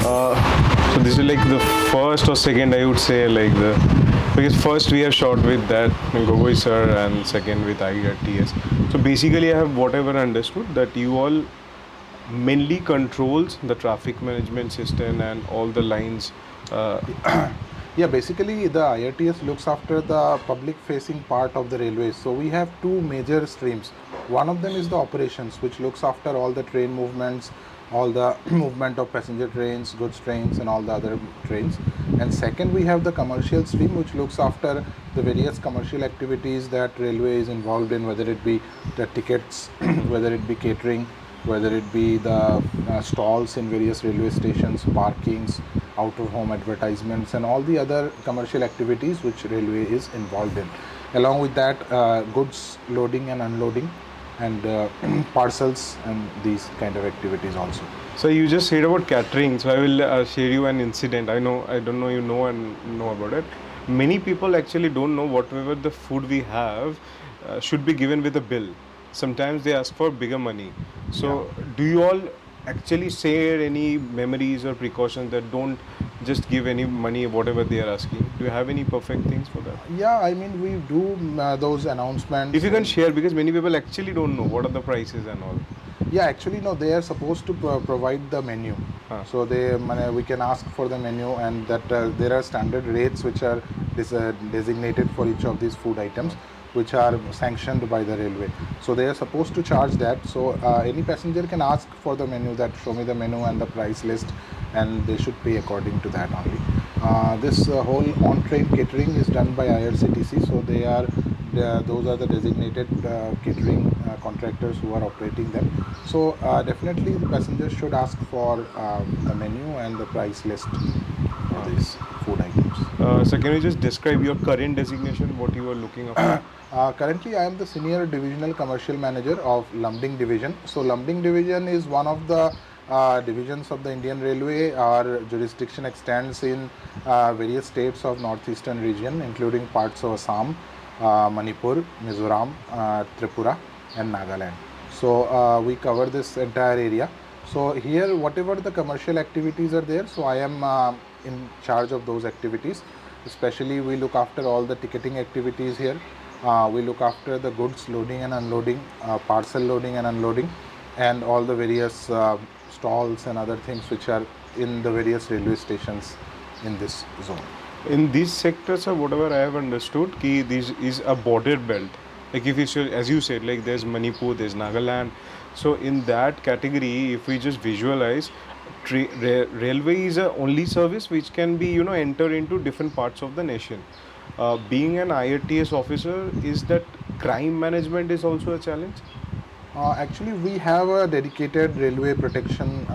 So this is like the first or second, I would say, like the, because first we have shot with that Gogoi sir and second with IRTS. So basically I have whatever understood that you all mainly controls the traffic management system and all the lines. Uh, Yeah, basically the IRTS looks after the public facing part of the railways. So we have two major streams. One of them is the operations, which looks after all the train movements, all the movement of passenger trains, goods trains, and all the other trains. And second, we have the commercial stream, which looks after the various commercial activities that railway is involved in, whether it be the tickets, whether it be catering, whether it be the stalls in various railway stations, parkings, out of home advertisements, and all the other commercial activities which railway is involved in. Along with that, goods loading and unloading, and parcels, and these kind of activities also. so you just said about catering. So I will share you an incident. I don't know you know and know about it. Many people actually don't know whatever the food we have should be given with a bill. Sometimes they ask for bigger money. So do you all actually share any memories or precautions that don't just give any money whatever they are asking? Do you have any perfect things for that? Yeah, I mean, we do those announcements. If you can share, because many people actually don't know what are the prices and all. Yeah, actually, no, they are supposed to provide the menu. Huh. So we can ask for the menu, and that there are standard rates which are designated for each of these food items, which are sanctioned by the railway. So they are supposed to charge that. So any passenger can ask for the menu, that show me the menu and the price list, and they should pay according to that only. This whole on-train catering is done by IRCTC, so those are the designated catering contractors who are operating them. So definitely the passengers should ask for the menu and the price list for these food items. So can you just describe your current designation, what you are looking after? Currently, I am the Senior Divisional Commercial Manager of Lumbding Division. So Lumbding Division is one of the divisions of the Indian Railway. Our jurisdiction extends in various states of northeastern region, including parts of Assam, Manipur, Mizoram, Tripura, and Nagaland. So we cover this entire area. So here, whatever the commercial activities are there, so I am in charge of those activities. Especially, we look after all the ticketing activities here. We look after the goods loading and unloading, parcel loading and unloading, and all the various stalls and other things which are in the various railway stations in this zone. In these sectors, whatever I have understood, this is a border belt. Like if you should, as you said, like there's Manipur, there's Nagaland. So in that category, if we just visualize, railway is a only service which can be enter into different parts of the nation. Being an IRTS officer, is that crime management is also a challenge? Actually, we have a dedicated railway protection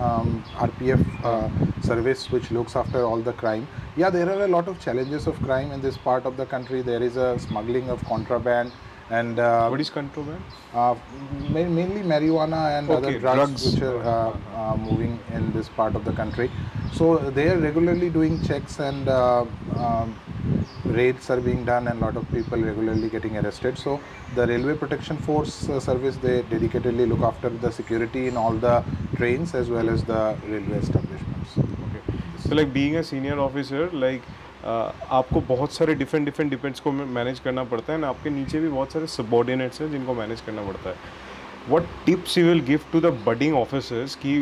RPF service which looks after all the crime. Yeah, there are a lot of challenges of crime in this part of the country. There is a smuggling of contraband, and What is contraband? mainly marijuana and other drugs which are moving in this part of the country. So they are regularly doing checks, and raids are being done, and a lot of people regularly getting arrested. So the Railway Protection Force service, they dedicatedly look after the security in all the trains as well as the railway establishments. Okay. So like being a senior officer, like आपको बहुत सारे different depends को manage करना पड़ता है, ना आपके नीचे भी बहुत सारे सबॉर्डिनेट्स हैं जिनको मैनेज करना पड़ता है. What tips you will give to the budding officers कि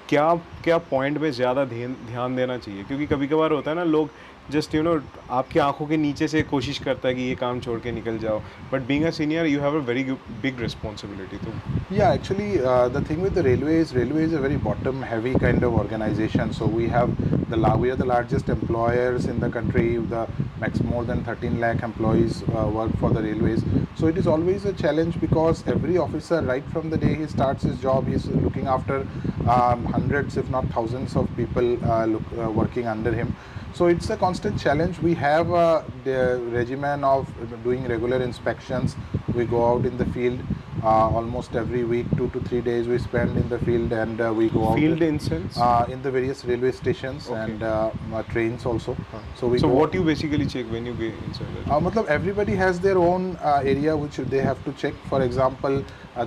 क्या क्या पॉइंट में ज़्यादा ध्यान देना चाहिए? क्योंकि कभी कभार होता है ना, लोग जस्ट आपकी आंखों के नीचे से कोशिश करता है कि ये काम छोड़ के निकल जाओ, but being a senior you have a very big responsibility. तो Yeah, actually, the thing with the railway is a very bottom heavy kind of organization. So we are the largest employers in the country. The more than 13 lakh employees work for the railways. So it is always a challenge, because every officer, right from the day he starts his job, he is looking after hundreds, if not thousands, of people working under him. So it's a constant challenge. We have the regimen of doing regular inspections. We go out in the field almost every week, 2 to 3 days we spend in the field, and we go out field incense in the various railway stations. Okay. And trains also. So what you basically check when you get inside that? Matlab everybody has their own area which they have to check. For example,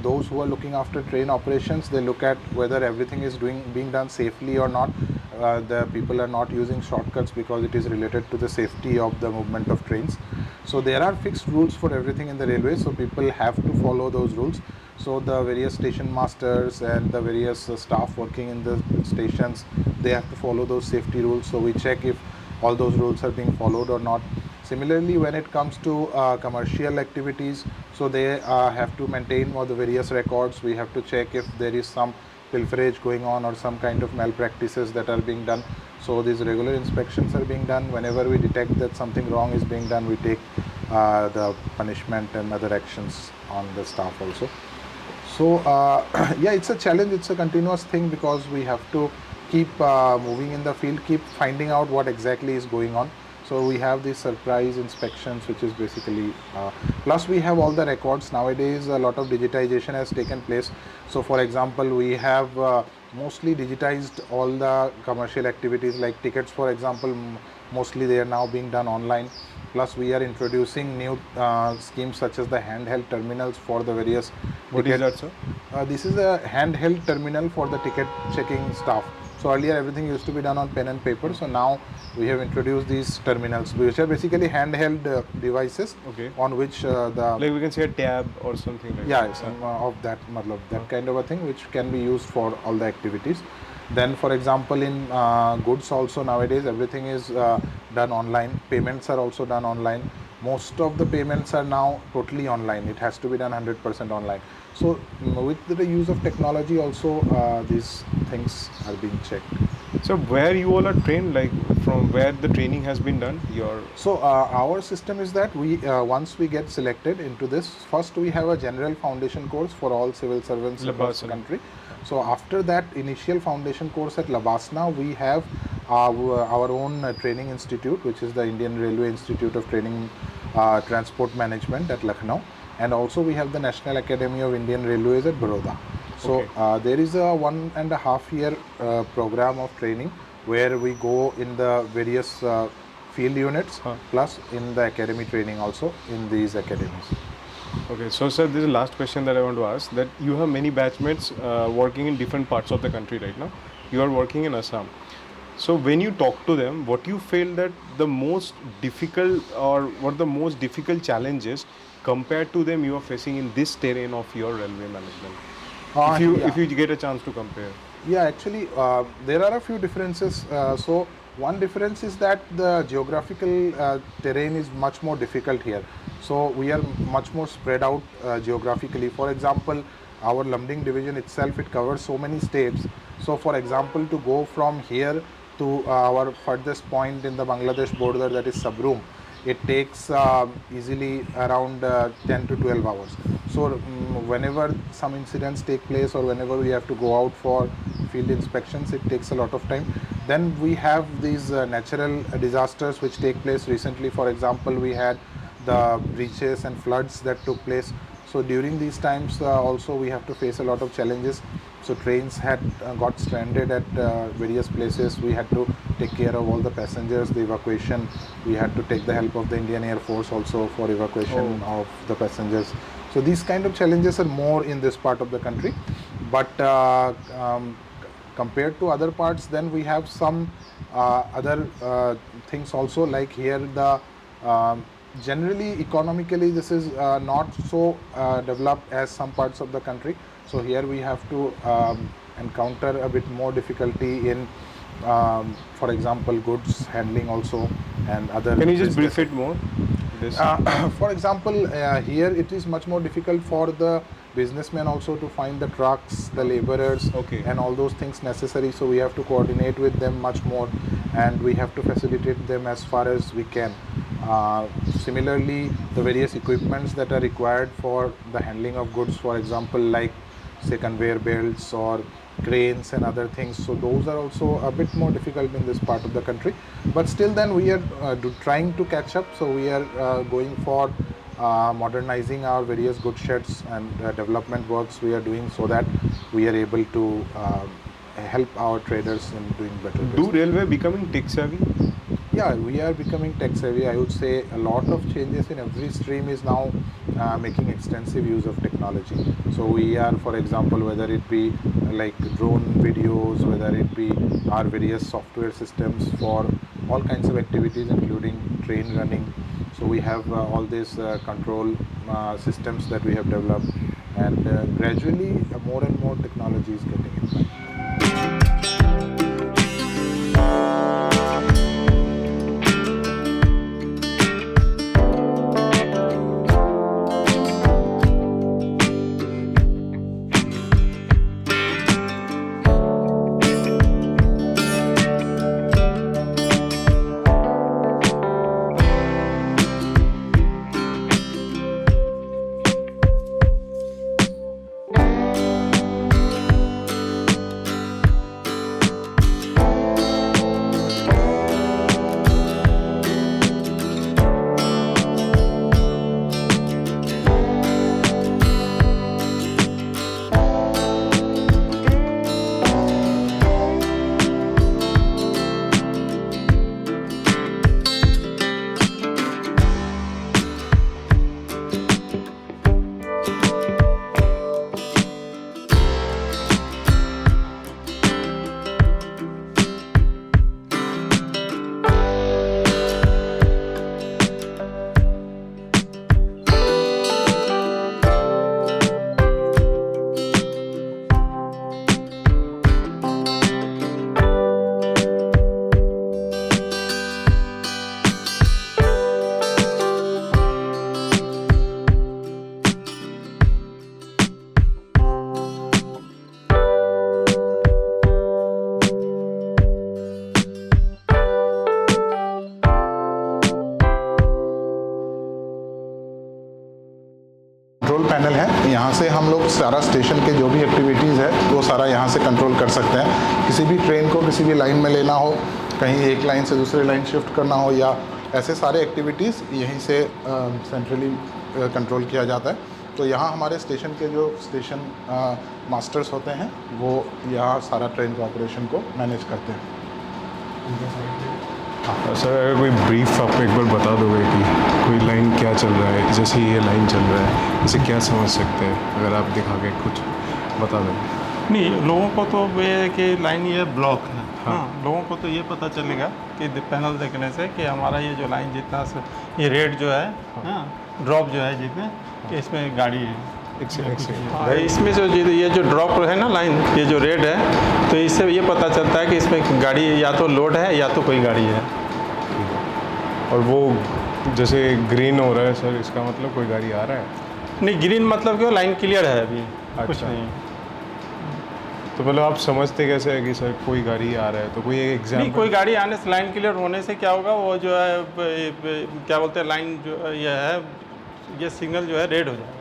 those who are looking after train operations, they look at whether everything is being done safely or not. the people are not using shortcuts because it is related to the safety of the movement of trains. So there are fixed rules for everything in the railway, so people have to follow those rules. So the various station masters and the various staff working in the stations, they have to follow those safety rules. So we check if all those rules are being followed or not. Similarly, when it comes to commercial activities, so they have to maintain all the various records. We have to check if there is some pilferage going on or some kind of malpractices that are being done. So these regular inspections are being done. Whenever we detect that something wrong is being done, we take the punishment and other actions on the staff also. So yeah, it's a challenge, it's a continuous thing because we have to keep moving in the field, keep finding out what exactly is going on. So we have these surprise inspections, which is basically, plus we have all the records. Nowadays, a lot of digitization has taken place. So for example, we have mostly digitized all the commercial activities like tickets, for example, mostly they are now being done online. Plus we are introducing new schemes such as the handheld terminals for the various What is that, sir? this is a handheld terminal for the ticket checking staff. So earlier everything used to be done on pen and paper. So now we have introduced these terminals, which are basically handheld devices Okay. on which the Like we can say a tab or something like yeah that. some, of that that kind of a thing which can be used for all the activities. Then for example in goods also nowadays everything is done online. Payments are also done online. Most of the payments are now totally online. It has to be done 100% online. So with the use of technology also these things are being checked. So where you all are trained, like from where the training has been done, your So our system is that we once we get selected into this, first we have a general foundation course for all civil servants across the Labasana. country. So after that initial foundation course at Labasana, we have our own training institute, which is the Indian Railway Institute of Training Transport Management at Lucknow, and also we have the National Academy of Indian Railways at Baroda. So Okay. there is a 1.5 year program of training where we go in the various field units plus in the academy training also in these academies. Okay, so sir, this is the last question that I want to ask. That you have many batchmates working in different parts of the country right now. You are working in Assam. So when you talk to them, what you feel that the most difficult or what the most difficult challenges compared to them you are facing in this terrain of your railway management? If you get a chance to compare. Yeah, actually, there are a few differences. So, one difference is that the geographical terrain is much more difficult here. So, we are much more spread out geographically. For example, our Lumding division itself, it covers so many states. So, for example, to go from here to our furthest point in the Bangladesh border, that is Sabroom, it takes easily around 10 to 12 hours. So whenever some incidents take place or whenever we have to go out for field inspections, it takes a lot of time. Then we have these natural disasters which take place recently. For example, we had the breaches and floods that took place. So during these times also we have to face a lot of challenges. So trains had got stranded at various places. We had to take care of all the passengers, the evacuation. We had to take the help of the Indian Air Force also for evacuation of the passengers. So these kind of challenges are more in this part of the country. But compared to other parts, then we have some other things also, like here the generally economically this is not so developed as some parts of the country. So here we have to encounter a bit more difficulty in for example goods handling also and other. Can you just business. brief it more? This. For example, here it is much more difficult for the businessmen also to find the trucks, the laborers, Okay. and all those things necessary. So we have to coordinate with them much more, and we have to facilitate them as far as we can. Similarly, the various equipments that are required for the handling of goods, for example, like say conveyor belts or cranes and other things, so those are also a bit more difficult in this part of the country, but still then we are trying to catch up. So we are going for modernizing our various goods sheds and development works we are doing so that we are able to help our traders in doing better Do business. railway becoming tech savvy? Yeah, we are becoming tech savvy. I would say a lot of changes in every stream is now making extensive use of technology. So we are, for example, whether it be like drone videos, whether it be our various software systems for all kinds of activities, including train running. So we have all these control systems that we have developed, and gradually more and more technology is getting in. Control panel है, यहाँ से हम लोग सारा station के जो भी activities है वो सारा यहाँ से कंट्रोल कर सकते हैं। किसी भी ट्रेन को किसी भी लाइन में लेना हो, कहीं एक लाइन से दूसरे लाइन शिफ्ट करना हो, या ऐसे सारे एक्टिविटीज़ यहीं से सेंट्रली कंट्रोल किया जाता है। तो यहाँ हमारे स्टेशन के जो स्टेशन मास्टर्स होते हैं वो यहाँ सारा ट्रेन का ऑपरेशन को मैनेज करते हैं। सर अगर कोई ब्रीफ आप एक बार बता दोगे कि कोई लाइन क्या चल रहा है, जैसे ये लाइन चल रहा है, इसे क्या समझ सकते हैं, अगर आप दिखा के कुछ बता दें। नहीं, लोगों को तो ये है कि लाइन ये ब्लॉक है। हाँ, लोगों को तो ये पता चलेगा कि पैनल देखने से कि हमारा ये जो लाइन जितना ये रेड जो है, हाँ, ड्रॉप जो है जितने कि इसमें गाड़ी है। हाँ, इसमें जो ये जो ड्रॉप है ना लाइन, ये जो रेड है, तो इससे ये पता चलता है कि इसमें गाड़ी या तो लोड है या तो कोई गाड़ी है। और वो जैसे ग्रीन हो रहा है सर, इसका मतलब कोई गाड़ी आ रहा है? नहीं, ग्रीन मतलब कि लाइन क्लियर है अभी, कुछ नहीं। तो मतलब आप समझते कैसे है कि सर कोई गाड़ी आ रहा है? तो कोई एक एग्जाम्पल। नहीं, कोई गाड़ी आने से, लाइन क्लियर होने से क्या होगा, वो जो है क्या बोलते हैं, लाइन जो ये है, ये सिग्नल जो है रेड हो जाएगा।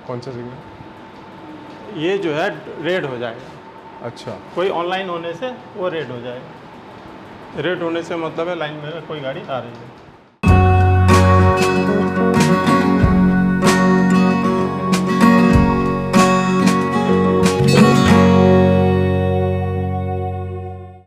कौन सा सिग्नल? ये जो है रेड हो जाएगा। अच्छा, कोई ऑनलाइन होने से वो रेड हो जाएगा। रेड होने से मतलब है लाइन में कोई गाड़ी आ रही है।